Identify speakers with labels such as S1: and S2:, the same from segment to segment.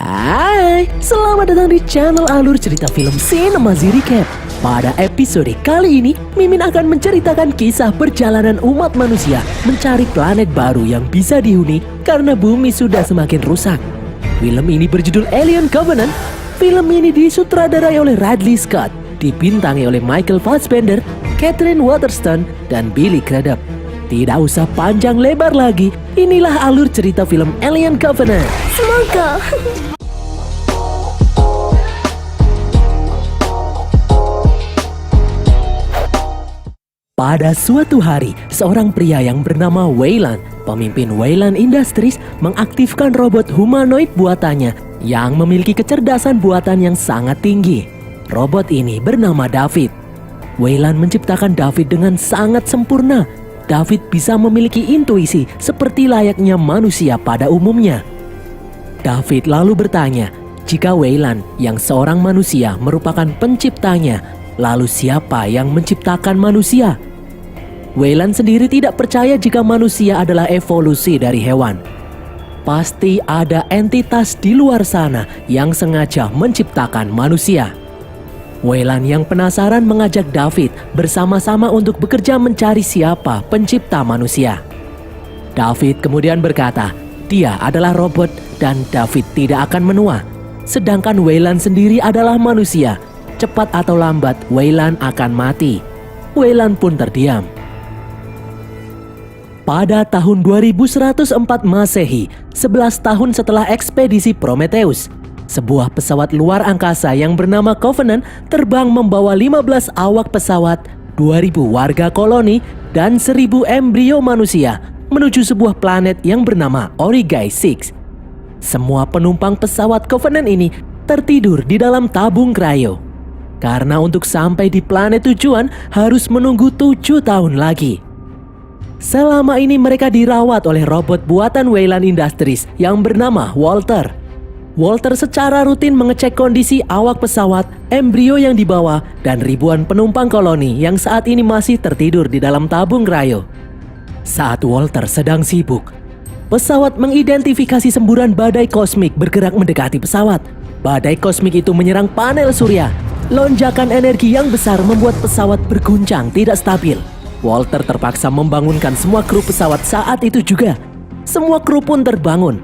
S1: Hai, selamat datang di channel Alur Cerita Film Cinemazy Recap. Pada episode kali ini, Mimin akan menceritakan kisah perjalanan umat manusia mencari planet baru yang bisa dihuni karena bumi sudah semakin rusak. Film ini berjudul Alien Covenant. Film ini disutradarai oleh Ridley Scott, dibintangi oleh Michael Fassbender, Catherine Waterston, dan Billy Crudup. Tidak usah panjang lebar lagi, inilah alur cerita film Alien Covenant.
S2: Semoga.
S1: Pada suatu hari, seorang pria yang bernama Weyland, pemimpin Weyland Industries, mengaktifkan robot humanoid buatannya yang memiliki kecerdasan buatan yang sangat tinggi. Robot ini bernama David. Weyland menciptakan David dengan sangat sempurna. David bisa memiliki intuisi seperti layaknya manusia pada umumnya. David lalu bertanya, jika Weyland yang seorang manusia merupakan penciptanya, lalu siapa yang menciptakan manusia? Weyland sendiri tidak percaya jika manusia adalah evolusi dari hewan. Pasti ada entitas di luar sana yang sengaja menciptakan manusia. Weyland yang penasaran mengajak David bersama-sama untuk bekerja mencari siapa pencipta manusia. David kemudian berkata, dia adalah robot dan David tidak akan menua. Sedangkan Weyland sendiri adalah manusia. Cepat atau lambat Weyland akan mati. Weyland pun terdiam. Pada tahun 2104 Masehi, 11 tahun setelah ekspedisi Prometheus, sebuah pesawat luar angkasa yang bernama Covenant terbang membawa 15 awak pesawat, 2000 warga koloni, dan 1000 embrio manusia menuju sebuah planet yang bernama Origai 6. Semua penumpang pesawat Covenant ini tertidur di dalam tabung cryo. Karena untuk sampai di planet tujuan harus menunggu 7 tahun lagi. Selama ini mereka dirawat oleh robot buatan Weyland Industries yang bernama Walter. Walter secara rutin mengecek kondisi awak pesawat, embrio yang dibawa, dan ribuan penumpang koloni yang saat ini masih tertidur di dalam tabung cryo. Saat Walter sedang sibuk, pesawat mengidentifikasi semburan badai kosmik bergerak mendekati pesawat. Badai kosmik itu menyerang panel surya. Lonjakan energi yang besar membuat pesawat berguncang tidak stabil. Walter terpaksa membangunkan semua kru pesawat saat itu juga. Semua kru pun terbangun.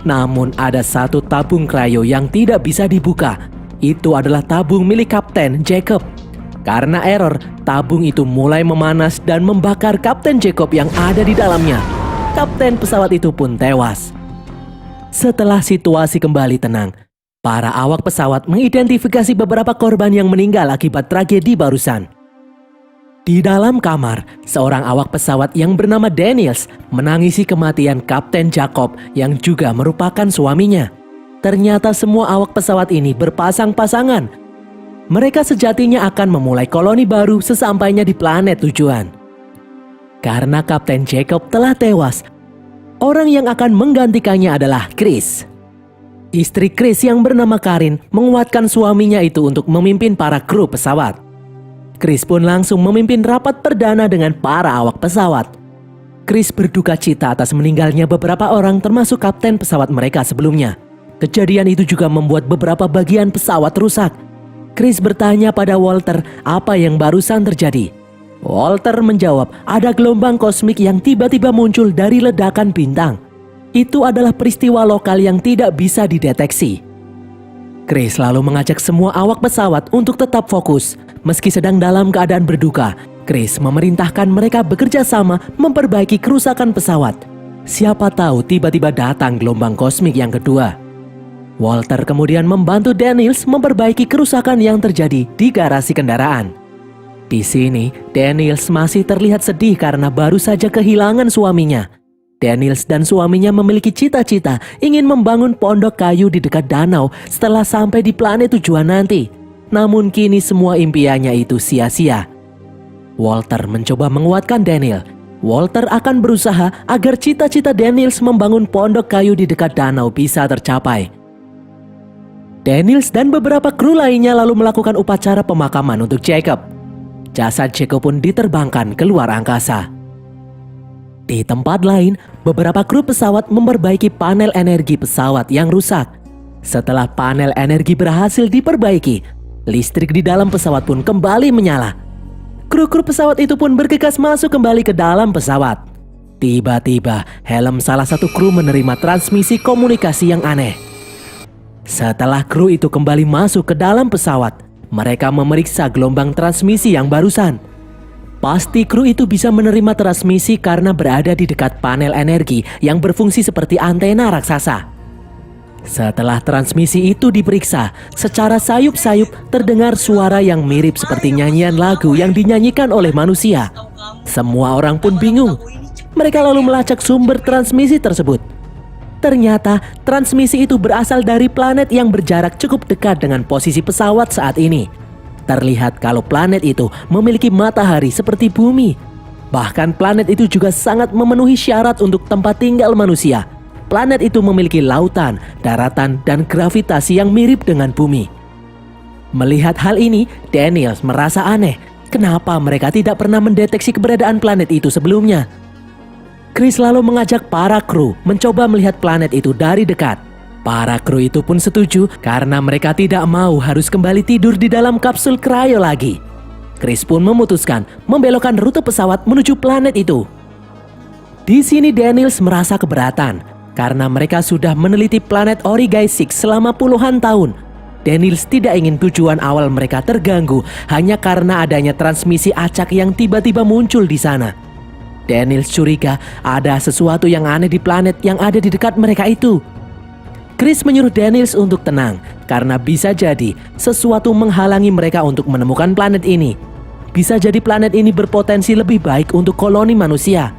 S1: Namun ada satu tabung cryo yang tidak bisa dibuka. Itu adalah tabung milik Kapten Jacob. Karena error, tabung itu mulai memanas dan membakar Kapten Jacob yang ada di dalamnya. Kapten pesawat itu pun tewas. Setelah situasi kembali tenang, para awak pesawat mengidentifikasi beberapa korban yang meninggal akibat tragedi barusan. Di dalam kamar, seorang awak pesawat yang bernama Daniels menangisi kematian Kapten Jacob yang juga merupakan suaminya. Ternyata semua awak pesawat ini berpasang-pasangan. Mereka sejatinya akan memulai koloni baru sesampainya di planet tujuan. Karena Kapten Jacob telah tewas, orang yang akan menggantikannya adalah Chris. Istri Chris yang bernama Karin menguatkan suaminya itu untuk memimpin para kru pesawat. Chris pun langsung memimpin rapat perdana dengan para awak pesawat. Chris berduka cita atas meninggalnya beberapa orang termasuk kapten pesawat mereka sebelumnya. Kejadian itu juga membuat beberapa bagian pesawat rusak. Chris bertanya pada Walter apa yang barusan terjadi. Walter menjawab ada gelombang kosmik yang tiba-tiba muncul dari ledakan bintang. Itu adalah peristiwa lokal yang tidak bisa dideteksi. Chris lalu mengajak semua awak pesawat untuk tetap fokus. Meski sedang dalam keadaan berduka, Chris memerintahkan mereka bekerja sama memperbaiki kerusakan pesawat. Siapa tahu tiba-tiba datang gelombang kosmik yang kedua. Walter kemudian membantu Daniels memperbaiki kerusakan yang terjadi di garasi kendaraan. Di sini, Daniels masih terlihat sedih karena baru saja kehilangan suaminya. Daniels dan suaminya memiliki cita-cita ingin membangun pondok kayu di dekat danau setelah sampai di planet tujuan nanti. Namun kini semua impiannya itu sia-sia. Walter mencoba menguatkan Daniel. Walter akan berusaha agar cita-cita Daniels membangun pondok kayu di dekat danau bisa tercapai. Daniels dan beberapa kru lainnya lalu melakukan upacara pemakaman untuk Jacob. Jasad Jacob pun diterbangkan ke luar angkasa. Di tempat lain, beberapa kru pesawat memperbaiki panel energi pesawat yang rusak. Setelah panel energi berhasil diperbaiki, listrik di dalam pesawat pun kembali menyala. Kru-kru pesawat itu pun bergegas masuk kembali ke dalam pesawat. Tiba-tiba, helm salah satu kru menerima transmisi komunikasi yang aneh. Setelah kru itu kembali masuk ke dalam pesawat, mereka memeriksa gelombang transmisi yang barusan. Pasti kru itu bisa menerima transmisi karena berada di dekat panel energi yang berfungsi seperti antena raksasa. Setelah transmisi itu diperiksa, secara sayup-sayup terdengar suara yang mirip seperti nyanyian lagu yang dinyanyikan oleh manusia. Semua orang pun bingung. Mereka lalu melacak sumber transmisi tersebut. Ternyata transmisi itu berasal dari planet yang berjarak cukup dekat dengan posisi pesawat saat ini. Terlihat kalau planet itu memiliki matahari seperti bumi. Bahkan planet itu juga sangat memenuhi syarat untuk tempat tinggal manusia. Planet itu memiliki lautan, daratan, dan gravitasi yang mirip dengan bumi. Melihat hal ini, Daniels merasa aneh. Kenapa mereka tidak pernah mendeteksi keberadaan planet itu sebelumnya? Chris lalu mengajak para kru mencoba melihat planet itu dari dekat. Para kru itu pun setuju karena mereka tidak mau harus kembali tidur di dalam kapsul cryo lagi. Chris pun memutuskan membelokkan rute pesawat menuju planet itu. Di sini Daniels merasa keberatan karena mereka sudah meneliti planet Origai 6 selama puluhan tahun. Daniels tidak ingin tujuan awal mereka terganggu hanya karena adanya transmisi acak yang tiba-tiba muncul di sana. Daniels curiga ada sesuatu yang aneh di planet yang ada di dekat mereka itu. Chris menyuruh Daniels untuk tenang karena bisa jadi sesuatu menghalangi mereka untuk menemukan planet ini. Bisa jadi planet ini berpotensi lebih baik untuk koloni manusia.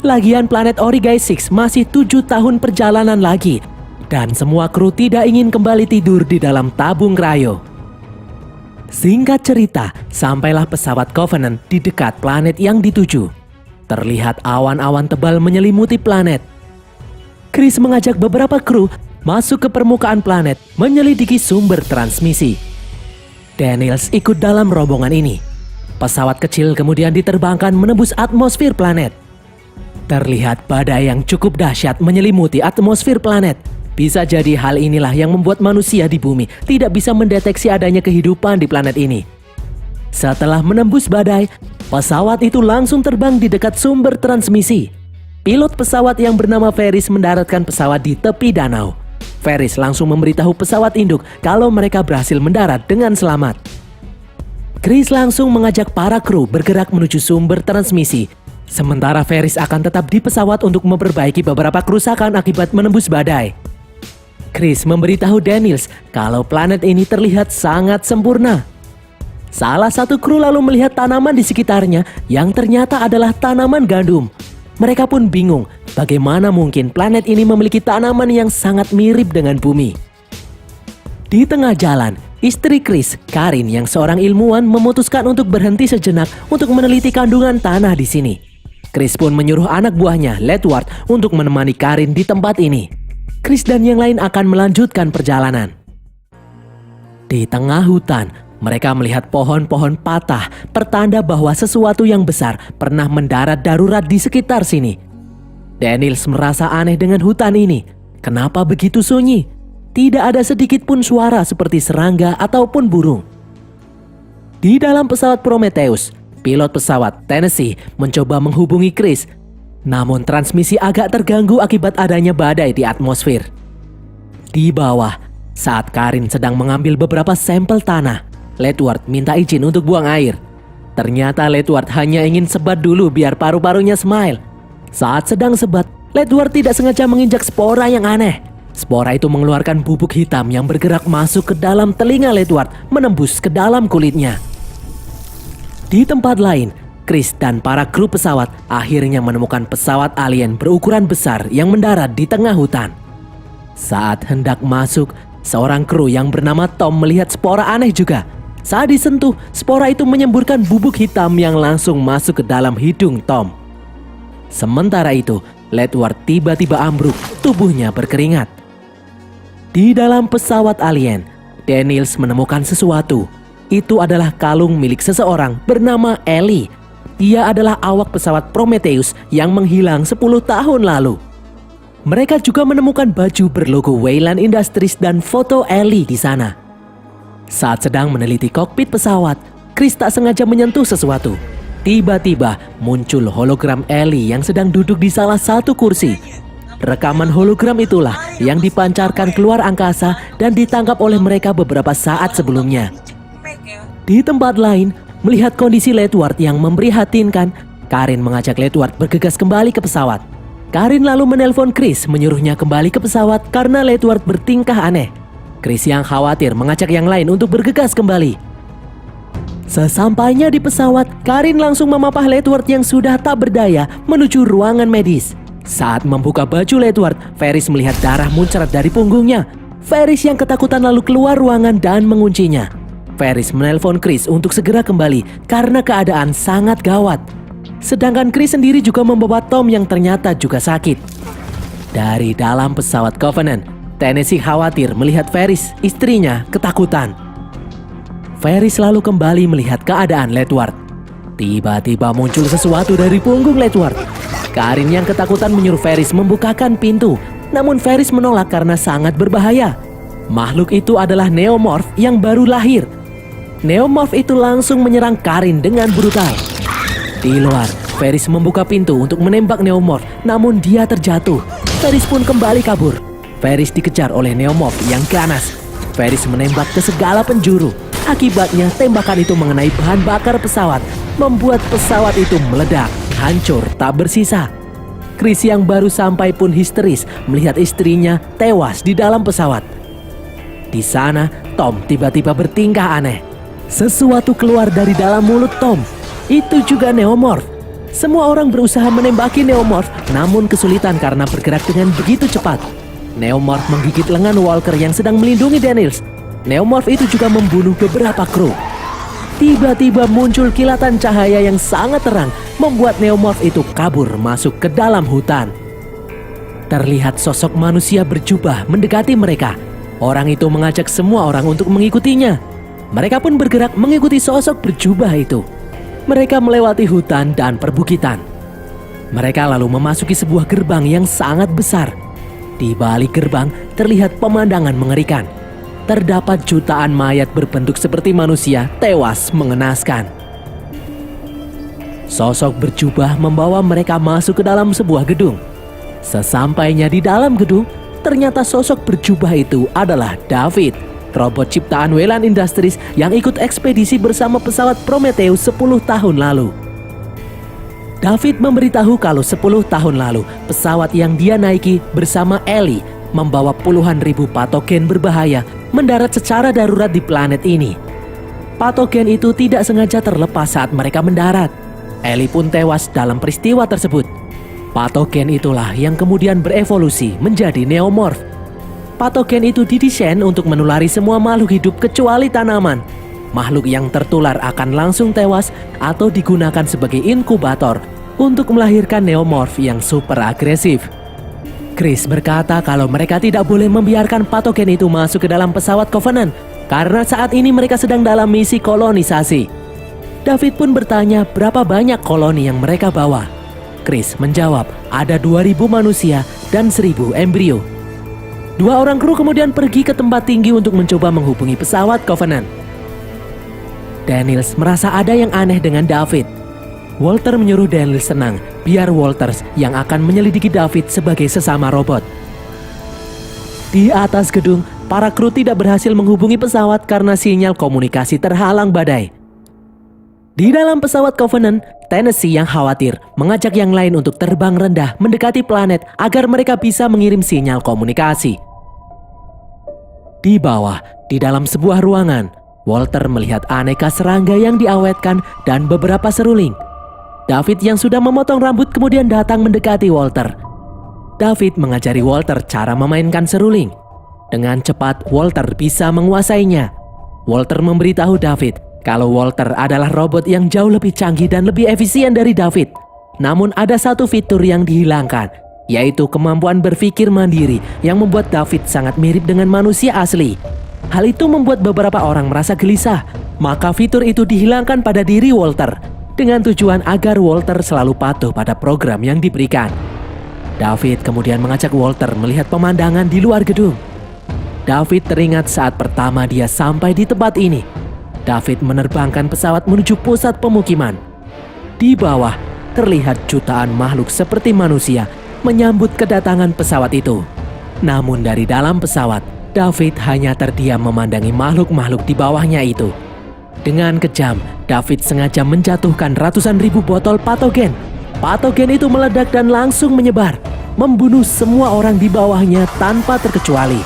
S1: Lagian planet Origai 6 masih 7 tahun perjalanan lagi dan semua kru tidak ingin kembali tidur di dalam tabung cryo. Singkat cerita, sampailah pesawat Covenant di dekat planet yang dituju. Terlihat awan-awan tebal menyelimuti planet. Chris mengajak beberapa kru masuk ke permukaan planet menyelidiki sumber transmisi. Daniels ikut dalam rombongan ini. Pesawat kecil kemudian diterbangkan menembus atmosfer planet. Terlihat badai yang cukup dahsyat menyelimuti atmosfer planet. Bisa jadi hal inilah yang membuat manusia di bumi tidak bisa mendeteksi adanya kehidupan di planet ini. Setelah menembus badai, pesawat itu langsung terbang di dekat sumber transmisi. Pilot pesawat yang bernama Ferris mendaratkan pesawat di tepi danau. Ferris langsung memberitahu pesawat induk kalau mereka berhasil mendarat dengan selamat. Chris langsung mengajak para kru bergerak menuju sumber transmisi. Sementara Ferris akan tetap di pesawat untuk memperbaiki beberapa kerusakan akibat menembus badai. Chris memberitahu Daniels kalau planet ini terlihat sangat sempurna. Salah satu kru lalu melihat tanaman di sekitarnya yang ternyata adalah tanaman gandum. Mereka pun bingung bagaimana mungkin planet ini memiliki tanaman yang sangat mirip dengan bumi. Di tengah jalan, istri Chris, Karin yang seorang ilmuwan memutuskan untuk berhenti sejenak untuk meneliti kandungan tanah di sini. Chris pun menyuruh anak buahnya, Ledward, untuk menemani Karin di tempat ini. Chris dan yang lain akan melanjutkan perjalanan. Di tengah hutan, mereka melihat pohon-pohon patah, pertanda bahwa sesuatu yang besar pernah mendarat darurat di sekitar sini. Daniels merasa aneh dengan hutan ini. Kenapa begitu sunyi? Tidak ada sedikit pun suara seperti serangga ataupun burung. Di dalam pesawat Prometheus, pilot pesawat Tennessee mencoba menghubungi Chris. Namun transmisi agak terganggu akibat adanya badai di atmosfer. Di bawah, saat Karin sedang mengambil beberapa sampel tanah, Ledward minta izin untuk buang air. Ternyata Ledward hanya ingin sebat dulu biar paru-parunya smile. Saat sedang sebat, Ledward tidak sengaja menginjak spora yang aneh. Spora itu mengeluarkan bubuk hitam yang bergerak masuk ke dalam telinga Ledward, menembus ke dalam kulitnya. Di tempat lain, Chris dan para kru pesawat akhirnya menemukan pesawat alien berukuran besar yang mendarat di tengah hutan. Saat hendak masuk, seorang kru yang bernama Tom melihat spora aneh juga. Saat disentuh, spora itu menyemburkan bubuk hitam yang langsung masuk ke dalam hidung Tom. Sementara itu, Ledward tiba-tiba ambruk, tubuhnya berkeringat. Di dalam pesawat alien, Daniels menemukan sesuatu. Itu adalah kalung milik seseorang bernama Ellie. Dia adalah awak pesawat Prometheus yang menghilang 10 tahun lalu. Mereka juga menemukan baju berlogo Wayland Industries dan foto Ellie di sana. Saat sedang meneliti kokpit pesawat, Chris tak sengaja menyentuh sesuatu. Tiba-tiba muncul hologram Ellie yang sedang duduk di salah satu kursi. Rekaman hologram itulah yang dipancarkan keluar angkasa dan ditangkap oleh mereka beberapa saat sebelumnya. Di tempat lain, melihat kondisi Ledward yang memprihatinkan, Karin mengajak Ledward bergegas kembali ke pesawat. Karin lalu menelpon Chris menyuruhnya kembali ke pesawat karena Ledward bertingkah aneh. Chris yang khawatir mengajak yang lain untuk bergegas kembali. Sesampainya di pesawat, Karin langsung memapah Ledward yang sudah tak berdaya menuju ruangan medis. Saat membuka baju Ledward, Ferris melihat darah muncrat dari punggungnya. Ferris yang ketakutan lalu keluar ruangan dan menguncinya. Ferris menelpon Chris untuk segera kembali karena keadaan sangat gawat. Sedangkan Chris sendiri juga membawa Tom yang ternyata juga sakit. Dari dalam pesawat Covenant, Tennessee khawatir melihat Ferris, istrinya, ketakutan. Ferris lalu kembali melihat keadaan Ledward. Tiba-tiba muncul sesuatu dari punggung Ledward. Karin yang ketakutan menyuruh Ferris membukakan pintu, namun Ferris menolak karena sangat berbahaya. Makhluk itu adalah Neomorph yang baru lahir. Neomorph itu langsung menyerang Karin dengan brutal. Di luar, Ferris membuka pintu untuk menembak Neomorph, namun dia terjatuh. Ferris pun kembali kabur. Ferris dikejar oleh Neomorph yang ganas. Ferris menembak ke segala penjuru. Akibatnya tembakan itu mengenai bahan bakar pesawat, membuat pesawat itu meledak, hancur tak bersisa. Chris yang baru sampai pun histeris melihat istrinya tewas di dalam pesawat. Di sana, Tom tiba-tiba bertingkah aneh. Sesuatu keluar dari dalam mulut Tom. Itu juga Neomorph. Semua orang berusaha menembaki Neomorph, namun kesulitan karena bergerak dengan begitu cepat. Neomorph menggigit lengan Walker yang sedang melindungi Daniels. Neomorph itu juga membunuh beberapa kru. Tiba-tiba muncul kilatan cahaya yang sangat terang, membuat Neomorph itu kabur masuk ke dalam hutan. Terlihat sosok manusia berjubah mendekati mereka. Orang itu mengajak semua orang untuk mengikutinya. Mereka pun bergerak mengikuti sosok berjubah itu. Mereka melewati hutan dan perbukitan. Mereka lalu memasuki sebuah gerbang yang sangat besar. Di balik gerbang terlihat pemandangan mengerikan. Terdapat jutaan mayat berbentuk seperti manusia tewas mengenaskan. Sosok berjubah membawa mereka masuk ke dalam sebuah gedung. Sesampainya di dalam gedung, ternyata sosok berjubah itu adalah David, robot ciptaan Wayland Industries yang ikut ekspedisi bersama pesawat Prometheus 10 tahun lalu. David memberitahu kalau 10 tahun lalu pesawat yang dia naiki bersama Ellie membawa puluhan ribu patogen berbahaya mendarat secara darurat di planet ini. Patogen itu tidak sengaja terlepas saat mereka mendarat. Ellie pun tewas dalam peristiwa tersebut. Patogen itulah yang kemudian berevolusi menjadi Neomorph. Patogen itu didesain untuk menulari semua makhluk hidup kecuali tanaman. Makhluk yang tertular akan langsung tewas atau digunakan sebagai inkubator untuk melahirkan Neomorph yang super agresif. Chris berkata kalau mereka tidak boleh membiarkan patogen itu masuk ke dalam pesawat Covenant karena saat ini mereka sedang dalam misi kolonisasi. David pun bertanya berapa banyak koloni yang mereka bawa. Chris menjawab ada 2.000 manusia dan 1.000 embrio. 2 orang kru kemudian pergi ke tempat tinggi untuk mencoba menghubungi pesawat Covenant. Daniels merasa ada yang aneh dengan David. Walter menyuruh Daniels tenang, biar Walters yang akan menyelidiki David sebagai sesama robot. Di atas gedung, para kru tidak berhasil menghubungi pesawat karena sinyal komunikasi terhalang badai. Di dalam pesawat Covenant, Tennessee yang khawatir mengajak yang lain untuk terbang rendah mendekati planet agar mereka bisa mengirim sinyal komunikasi. Di bawah, di dalam sebuah ruangan, Walter melihat aneka serangga yang diawetkan dan beberapa seruling. David yang sudah memotong rambut kemudian datang mendekati Walter. David mengajari Walter cara memainkan seruling. Dengan cepat, Walter bisa menguasainya. Walter memberitahu David kalau Walter adalah robot yang jauh lebih canggih dan lebih efisien dari David. Namun ada satu fitur yang dihilangkan, yaitu kemampuan berpikir mandiri yang membuat David sangat mirip dengan manusia asli. Hal itu membuat beberapa orang merasa gelisah, maka fitur itu dihilangkan pada diri Walter dengan tujuan agar Walter selalu patuh pada program yang diberikan. David kemudian mengajak Walter melihat pemandangan di luar gedung. David teringat saat pertama dia sampai di tempat ini. David menerbangkan pesawat menuju pusat pemukiman. Di bawah terlihat jutaan makhluk seperti manusia menyambut kedatangan pesawat itu. Namun dari dalam pesawat, David hanya terdiam memandangi makhluk-makhluk di bawahnya itu. Dengan kejam, David sengaja menjatuhkan ratusan ribu botol patogen. Patogen itu meledak dan langsung menyebar, membunuh semua orang di bawahnya tanpa terkecuali.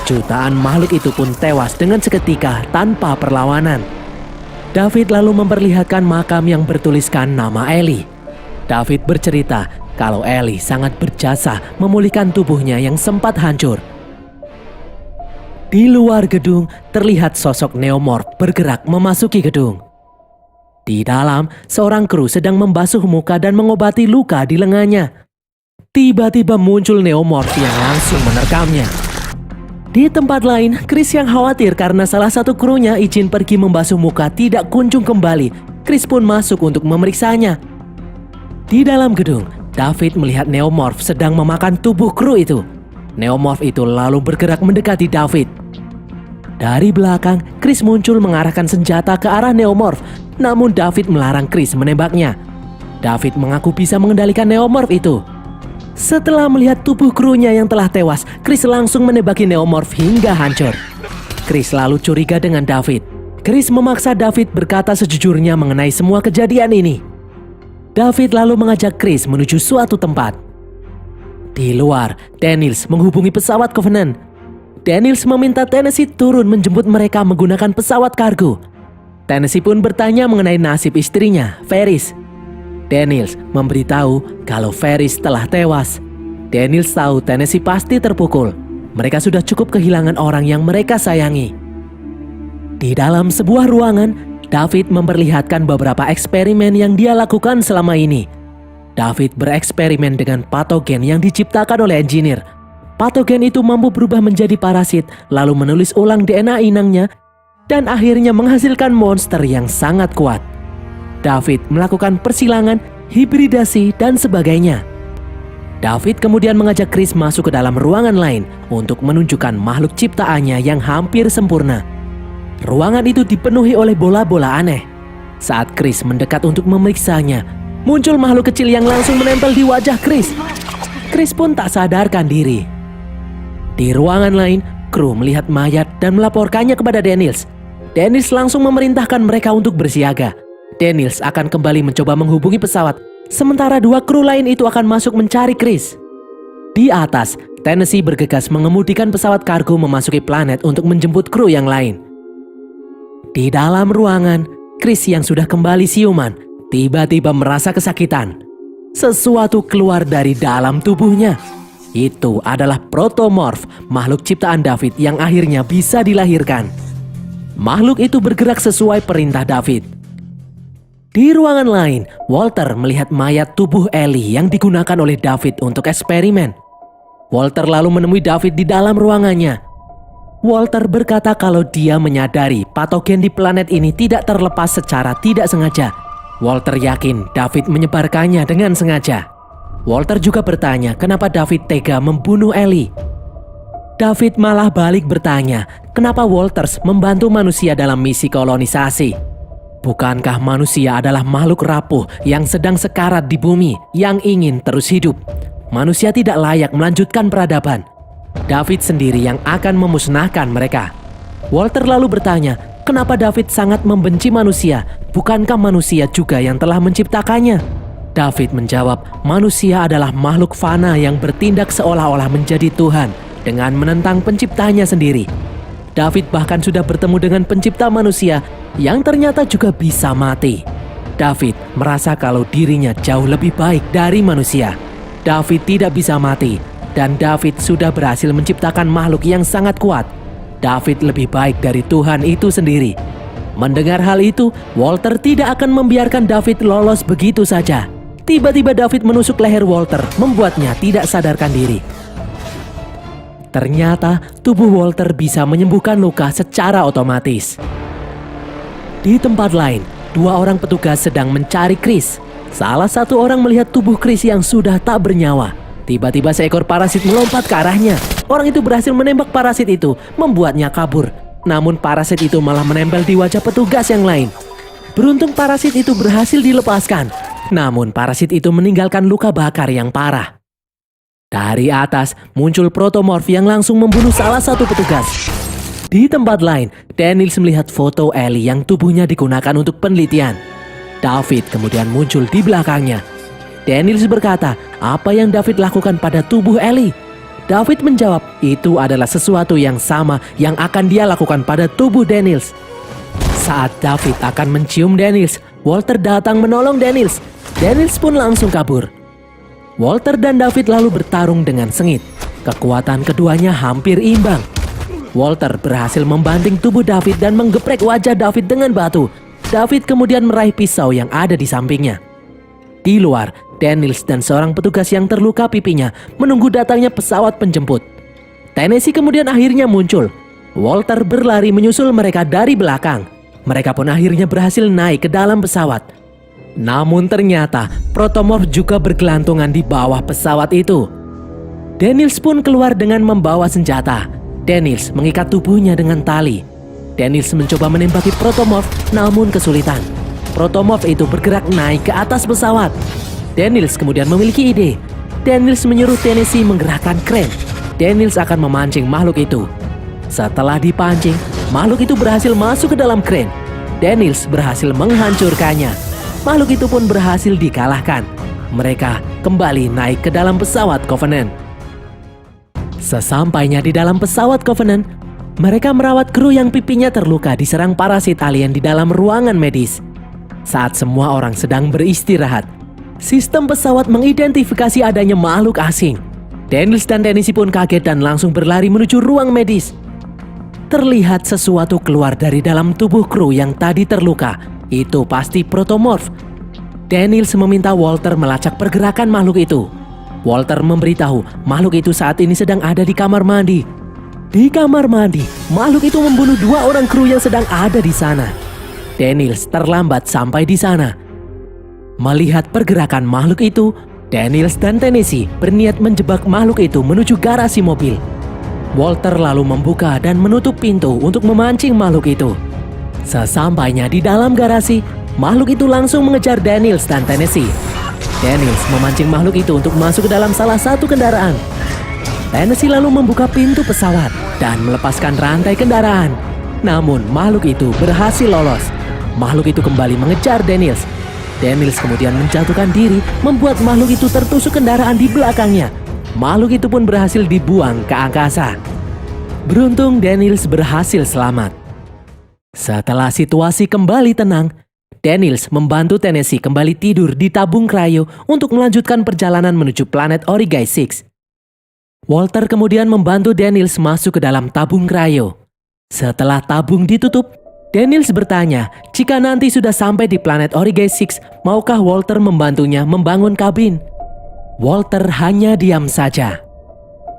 S1: Jutaan makhluk itu pun tewas dengan seketika tanpa perlawanan. David lalu memperlihatkan makam yang bertuliskan nama Eli. David bercerita kalau Eli sangat berjasa memulihkan tubuhnya yang sempat hancur. Di luar gedung terlihat sosok Neomorph bergerak memasuki gedung. Di dalam, seorang kru sedang membasuh muka dan mengobati luka di lengannya. Tiba-tiba muncul Neomorph yang langsung menerkamnya. Di tempat lain, Chris yang khawatir karena salah satu krunya izin pergi membasuh muka tidak kunjung kembali. Chris pun masuk untuk memeriksanya. Di dalam gedung, David melihat Neomorph sedang memakan tubuh kru itu. Neomorph itu lalu bergerak mendekati David. Dari belakang, Chris muncul mengarahkan senjata ke arah Neomorph, namun David melarang Chris menembaknya. David mengaku bisa mengendalikan Neomorph itu. Setelah melihat tubuh krunya yang telah tewas, Chris langsung menembaki Neomorph hingga hancur. Chris lalu curiga dengan David. Chris memaksa David berkata sejujurnya mengenai semua kejadian ini. David lalu mengajak Chris menuju suatu tempat. Di luar, Daniels menghubungi pesawat Covenant. Daniels meminta Tennessee turun menjemput mereka menggunakan pesawat kargo. Tennessee pun bertanya mengenai nasib istrinya, Ferris. Daniels memberitahu kalau Ferris telah tewas. Daniels tahu Tennessee pasti terpukul. Mereka sudah cukup kehilangan orang yang mereka sayangi. Di dalam sebuah ruangan, David memperlihatkan beberapa eksperimen yang dia lakukan selama ini. David bereksperimen dengan patogen yang diciptakan oleh engineer. Patogen itu mampu berubah menjadi parasit, lalu menulis ulang DNA inangnya, dan akhirnya menghasilkan monster yang sangat kuat. David melakukan persilangan, hibridasi, dan sebagainya. David kemudian mengajak Chris masuk ke dalam ruangan lain untuk menunjukkan makhluk ciptaannya yang hampir sempurna. Ruangan itu dipenuhi oleh bola-bola aneh. Saat Chris mendekat untuk memeriksanya, muncul makhluk kecil yang langsung menempel di wajah Chris. Chris pun tak sadarkan diri. Di ruangan lain, kru melihat mayat dan melaporkannya kepada Daniels. Daniels langsung memerintahkan mereka untuk bersiaga. Daniels akan kembali mencoba menghubungi pesawat, sementara dua kru lain itu akan masuk mencari Chris. Di atas, Tennessee bergegas mengemudikan pesawat kargo memasuki planet untuk menjemput kru yang lain. Di dalam ruangan, Chris yang sudah kembali siuman tiba-tiba merasa kesakitan. Sesuatu keluar dari dalam tubuhnya. Itu adalah Protomorph, makhluk ciptaan David yang akhirnya bisa dilahirkan. Makhluk itu bergerak sesuai perintah David. Di ruangan lain, Walter melihat mayat tubuh Ellie yang digunakan oleh David untuk eksperimen. Walter lalu menemui David di dalam ruangannya. Walter berkata kalau dia menyadari patogen di planet ini tidak terlepas secara tidak sengaja. Walter yakin David menyebarkannya dengan sengaja. Walter juga bertanya kenapa David tega membunuh Ellie. David malah balik bertanya kenapa Walters membantu manusia dalam misi kolonisasi. Bukankah manusia adalah makhluk rapuh yang sedang sekarat di bumi yang ingin terus hidup? Manusia tidak layak melanjutkan peradaban. David sendiri yang akan memusnahkan mereka. Walter lalu bertanya, kenapa David sangat membenci manusia? Bukankah manusia juga yang telah menciptakannya? David menjawab, manusia adalah makhluk fana yang bertindak seolah-olah menjadi Tuhan dengan menentang penciptanya sendiri. David bahkan sudah bertemu dengan pencipta manusia yang ternyata juga bisa mati. David merasa kalau dirinya jauh lebih baik dari manusia. David tidak bisa mati, dan David sudah berhasil menciptakan makhluk yang sangat kuat. David lebih baik dari Tuhan itu sendiri. Mendengar hal itu, Walter tidak akan membiarkan David lolos begitu saja. Tiba-tiba David menusuk leher Walter, membuatnya tidak sadarkan diri. Ternyata tubuh Walter bisa menyembuhkan luka secara otomatis. Di tempat lain, dua orang petugas sedang mencari Chris. Salah satu orang melihat tubuh Chris yang sudah tak bernyawa. Tiba-tiba seekor parasit melompat ke arahnya. Orang itu berhasil menembak parasit itu, membuatnya kabur. Namun parasit itu malah menempel di wajah petugas yang lain. Beruntung parasit itu berhasil dilepaskan. Namun parasit itu meninggalkan luka bakar yang parah. Dari atas muncul protomorf yang langsung membunuh salah satu petugas. Di tempat lain, Daniels melihat foto Ellie yang tubuhnya digunakan untuk penelitian. David kemudian muncul di belakangnya. Daniels berkata, apa yang David lakukan pada tubuh Ellie? David menjawab, itu adalah sesuatu yang sama yang akan dia lakukan pada tubuh Daniels. Saat David akan mencium Daniels, Walter datang menolong Daniels. Daniels pun langsung kabur. Walter dan David lalu bertarung dengan sengit. Kekuatan keduanya hampir imbang. Walter berhasil membanting tubuh David dan menggeprek wajah David dengan batu. David kemudian meraih pisau yang ada di sampingnya. Di luar, Daniels dan seorang petugas yang terluka pipinya menunggu datangnya pesawat penjemput. Tennessee kemudian akhirnya muncul. Walter berlari menyusul mereka dari belakang. Mereka pun akhirnya berhasil naik ke dalam pesawat. Namun ternyata protomorf juga bergelantungan di bawah pesawat itu. Daniels pun keluar dengan membawa senjata. Daniels mengikat tubuhnya dengan tali. Daniels mencoba menembaki protomorf namun kesulitan. Protomorf itu bergerak naik ke atas pesawat. Daniels kemudian memiliki ide. Daniels menyuruh Tennessee menggerakkan kren. Daniels akan memancing makhluk itu. Setelah dipancing, makhluk itu berhasil masuk ke dalam kren. Daniels berhasil menghancurkannya. Makhluk itu pun berhasil dikalahkan. Mereka kembali naik ke dalam pesawat Covenant. Sesampainya di dalam pesawat Covenant, mereka merawat kru yang pipinya terluka diserang parasit alien di dalam ruangan medis. Saat semua orang sedang beristirahat, sistem pesawat mengidentifikasi adanya makhluk asing. Daniels dan Tennessee pun kaget dan langsung berlari menuju ruang medis. Terlihat sesuatu keluar dari dalam tubuh kru yang tadi terluka. Itu pasti protomorf. Daniels meminta Walter melacak pergerakan makhluk itu. Walter memberitahu makhluk itu saat ini sedang ada di kamar mandi. Di kamar mandi, makhluk itu membunuh 2 orang kru yang sedang ada di sana. Daniels terlambat sampai di sana. Melihat pergerakan makhluk itu, Daniels dan Tennessee berniat menjebak makhluk itu menuju garasi mobil. Walter lalu membuka dan menutup pintu untuk memancing makhluk itu. Sesampainya di dalam garasi, makhluk itu langsung mengejar Daniels dan Tennessee. Daniels memancing makhluk itu untuk masuk ke dalam salah satu kendaraan. Tennessee lalu membuka pintu pesawat dan melepaskan rantai kendaraan. Namun makhluk itu berhasil lolos. Makhluk itu kembali mengejar Daniels. Daniels kemudian menjatuhkan diri, membuat makhluk itu tertusuk kendaraan di belakangnya. Makhluk itu pun berhasil dibuang ke angkasa. Beruntung Daniels berhasil selamat. Setelah situasi kembali tenang, Daniels membantu Tennessee kembali tidur di tabung cryo untuk melanjutkan perjalanan menuju planet Origai 6. Walter kemudian membantu Daniels masuk ke dalam tabung cryo. Setelah tabung ditutup, Daniels bertanya jika nanti sudah sampai di planet Origai 6, maukah Walter membantunya membangun kabin. Walter hanya diam saja.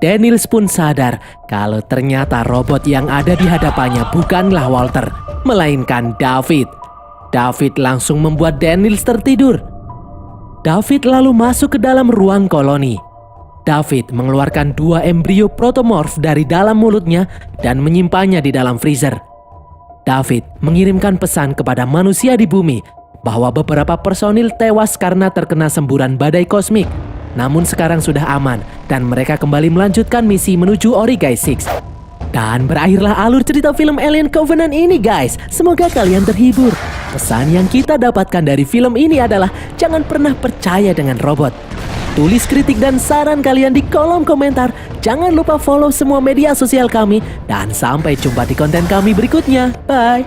S1: Daniels pun sadar kalau ternyata robot yang ada di hadapannya bukanlah Walter, melainkan David. David langsung membuat Daniels tertidur. David lalu masuk ke dalam ruang koloni. David mengeluarkan 2 embrio protomorf dari dalam mulutnya dan menyimpannya di dalam freezer. David mengirimkan pesan kepada manusia di bumi bahwa beberapa personil tewas karena terkena semburan badai kosmik. Namun sekarang sudah aman dan mereka kembali melanjutkan misi menuju Origai 6. Dan berakhirlah alur cerita film Alien Covenant ini guys. Semoga kalian terhibur. Pesan yang kita dapatkan dari film ini adalah jangan pernah percaya dengan robot. Tulis kritik dan saran kalian di kolom komentar. Jangan lupa follow semua media sosial kami. Dan sampai jumpa di konten kami berikutnya. Bye.